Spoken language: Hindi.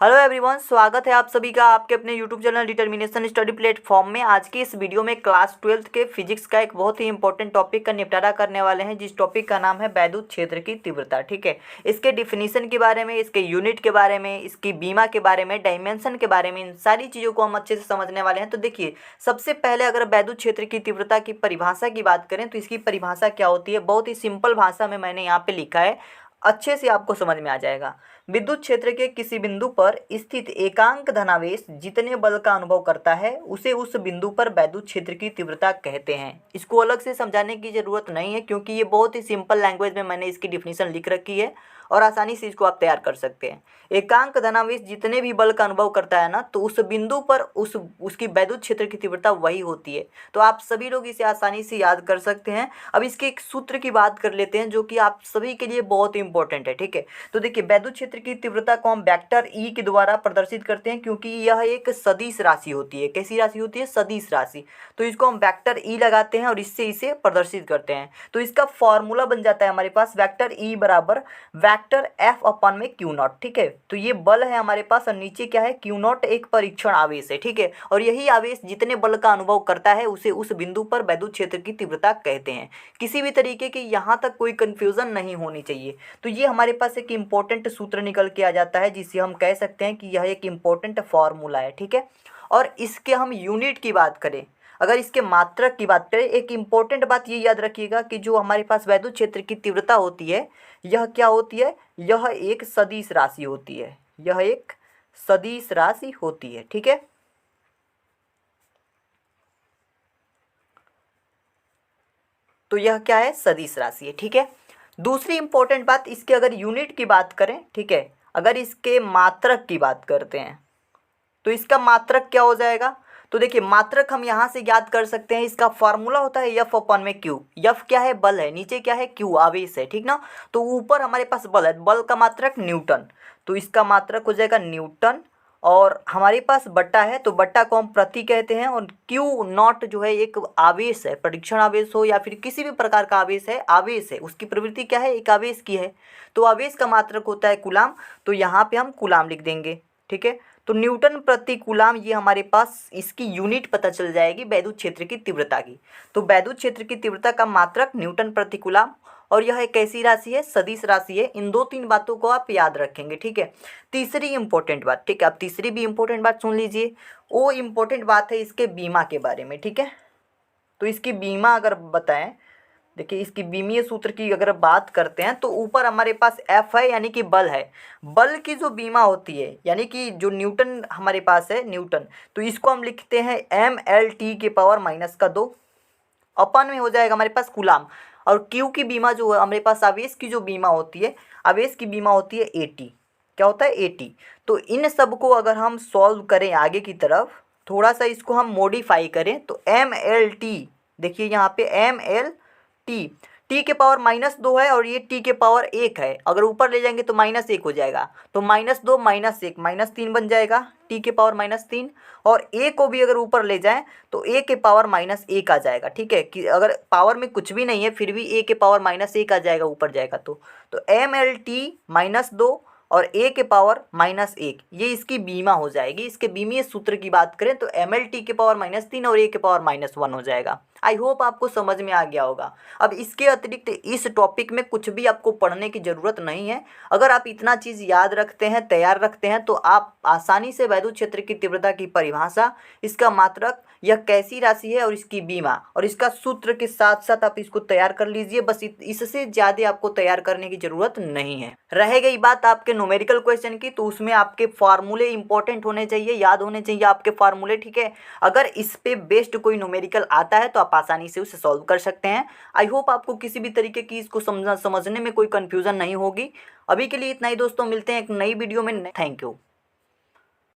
हेलो एवरीवन, स्वागत है आप सभी का आपके अपने YouTube channel determination study platform में। आज की इस वीडियो में क्लास 12th के फिजिक्स का एक बहुत ही इंपॉर्टेंट टॉपिक का निपटारा करने वाले हैं, जिस टॉपिक का नाम है वैद्युत क्षेत्र की तीव्रता। ठीक है, इसके डिफिनीशन के बारे में, इसके यूनिट के बारे में, इसकी बीमा के बारे में, डायमेंशन के बारे में, इन सारी चीज़ों को हम अच्छे से समझने वाले हैं। तो देखिए, सबसे पहले अगर वैद्युत क्षेत्र की तीव्रता की परिभाषा की बात करें तो इसकी परिभाषा क्या होती है, बहुत ही सिंपल भाषा में मैंने यहाँ पे लिखा है, अच्छे से आपको समझ में आ जाएगा। विद्युत क्षेत्र के किसी बिंदु पर स्थित एकांक धनावेश जितने बल का अनुभव करता है उसे उस बिंदु पर वैद्युत क्षेत्र की तीव्रता कहते हैं। इसको अलग से समझाने की ज़रूरत नहीं है, क्योंकि ये बहुत ही सिंपल लैंग्वेज में मैंने इसकी डिफिनीशन लिख रखी है और आसानी से इसको आप तैयार कर सकते हैं। एकांक धनावेश जितने भी बल का अनुभव करता है ना, तो उस बिंदु पर उसकी वैद्युत क्षेत्र की तीव्रता वही होती है। तो आप सभी लोग इसे आसानी से याद कर सकते हैं। अब इसके एक सूत्र की बात कर लेते हैं, जो कि आप सभी के लिए बहुत इंपॉर्टेंट है। ठीक है, तो देखिए, वैद्युत क्षेत्र की तीव्रता को हम वेक्टर ई के द्वारा प्रदर्शित करते हैं, क्योंकि यह एक सदिश राशि होती है। कैसी राशि होती है? सदिश राशि। तो इसको हम वेक्टर ई लगाते हैं और इससे इसे प्रदर्शित करते हैं। तो इसका फॉर्मूला बन जाता है हमारे पास वेक्टर ई बराबर वेक्टर एफ अपन में क्यू नॉट। ठीक है, तो ये बल है हमारे पास और नीचे क्या है? क्यू नॉट एक परीक्षण आवेश है। ठीक है, और यही आवेश जितने बल का अनुभव करता है उसे उस बिंदु पर वैद्युत क्षेत्र की तीव्रता कहते हैं। किसी भी तरीके की यहाँ तक कोई कंफ्यूजन नहीं होनी चाहिए। तो ये हमारे पास एक इम्पोर्टेंट सूत्र निकल के आ जाता है, जिसे हम कह सकते हैं कि यह एक इम्पोर्टेंट फॉर्मूला है। ठीक है, और इसके हम यूनिट की बात करें, अगर इसके मात्रक की बात करें, एक इम्पोर्टेंट बात ये याद रखिएगा कि जो हमारे पास वैद्युत क्षेत्र की तीव्रता होती है, यह क्या होती है? यह एक सदिश राशि होती है। यह एक सदिश राशि होती है। ठीक है, तो यह क्या है? सदिश राशि है। ठीक है, दूसरी इंपॉर्टेंट बात, इसके अगर यूनिट की बात करें, ठीक है, अगर इसके मात्रक की बात करते हैं तो इसका मात्रक क्या हो जाएगा? तो देखिए, मात्रक हम यहाँ से याद कर सकते हैं, इसका फॉर्मूला होता है एफ अपन में क्यू। एफ क्या है? बल है। नीचे क्या है? क्यू आवेश है। ठीक ना, तो ऊपर हमारे पास बल है, बल का मात्रक न्यूटन, तो इसका मात्रक हो जाएगा न्यूटन। और हमारे पास बट्टा है, तो बट्टा को हम प्रति कहते हैं, और क्यू नॉट जो है एक आवेश है, परीक्षण आवेश हो या फिर किसी भी प्रकार का आवेश है, आवेश है, उसकी प्रवृत्ति क्या है? एक आवेश की है। तो आवेश का मात्रक होता है कूलाम, तो यहाँ पे हम कूलाम लिख देंगे। ठीक है, तो न्यूटन प्रति कूलाम, ये हमारे पास इसकी यूनिट पता चल जाएगी वैद्युत क्षेत्र की तीव्रता की। तो वैद्युत क्षेत्र की तीव्रता का मात्रक न्यूटन प्रति कूलाम, और यह एक कैसी राशि है? सदिश राशि है। इन दो तीन बातों को आप याद रखेंगे। ठीक है, तीसरी इंपॉर्टेंट बात, ठीक है, अब तीसरी भी इंपॉर्टेंट बात सुन लीजिए। वो इंपॉर्टेंट बात है इसके बीमा के बारे में। ठीक है, तो इसकी बीमा अगर बताएं, देखिए, इसकी बीमीय सूत्र की अगर बात करते हैं तो ऊपर हमारे पास एफ है, यानी कि बल है। बल की जो बीमा होती है, यानी कि जो न्यूटन हमारे पास है, न्यूटन, तो इसको हम लिखते हैं mL/-2 अपन में हो जाएगा हमारे पास कूलाम। और क्यू की बीमा जो है हमारे पास, आवेश की जो बीमा होती है, आवेश की बीमा होती है एटी। क्या होता है? एटी। तो इन सब को अगर हम सॉल्व करें आगे की तरफ, थोड़ा सा इसको हम मॉडिफाई करें, तो mL/t, देखिए यहाँ पे mL/t, टी के पावर -2 है और ये टी के पावर 1 है। अगर ऊपर ले जाएंगे तो -1 हो जाएगा, तो -2 -1 -3 बन जाएगा, टी के पावर -3। और ए को भी अगर ऊपर ले जाएं तो ए के पावर -1 आ जाएगा। ठीक है, कि अगर पावर में कुछ भी नहीं है फिर भी ए के पावर -1 आ जाएगा ऊपर जाएगा तो mL/t -2 और ए के पावर -1, ये इसकी बीमा हो जाएगी। इसके बीमीय सूत्र की बात करें तो mL/t के पावर -3 और ए के पावर -1 हो जाएगा। आई होप आपको समझ में आ गया होगा। अब इसके अतिरिक्त इस टॉपिक में कुछ भी आपको पढ़ने की ज़रूरत नहीं है। अगर आप इतना चीज़ याद रखते हैं, तैयार रखते हैं, तो आप आसानी से वैद्युत क्षेत्र की तीव्रता की परिभाषा, इसका मात्रक, यह कैसी राशि है और इसकी बीमा और इसका सूत्र के साथ साथ आप इसको तैयार कर लीजिए। बस इससे ज़्यादा आपको तैयार करने की ज़रूरत नहीं है। रह गई बात आपके न्यूमेरिकल क्वेश्चन की, तो उसमें आपके फार्मूले इंपॉर्टेंट होने चाहिए, याद होने चाहिए आपके फार्मूले। ठीक है, अगर इस पे बेस्ड कोई न्यूमेरिकल आता है तो आप आसानी से उसे सॉल्व कर सकते हैं। आई होप आपको किसी भी तरीके की इसको समझने में कोई कन्फ्यूज़न नहीं होगी। अभी के लिए इतना ही दोस्तों, मिलते हैं एक नई वीडियो में। Thank you.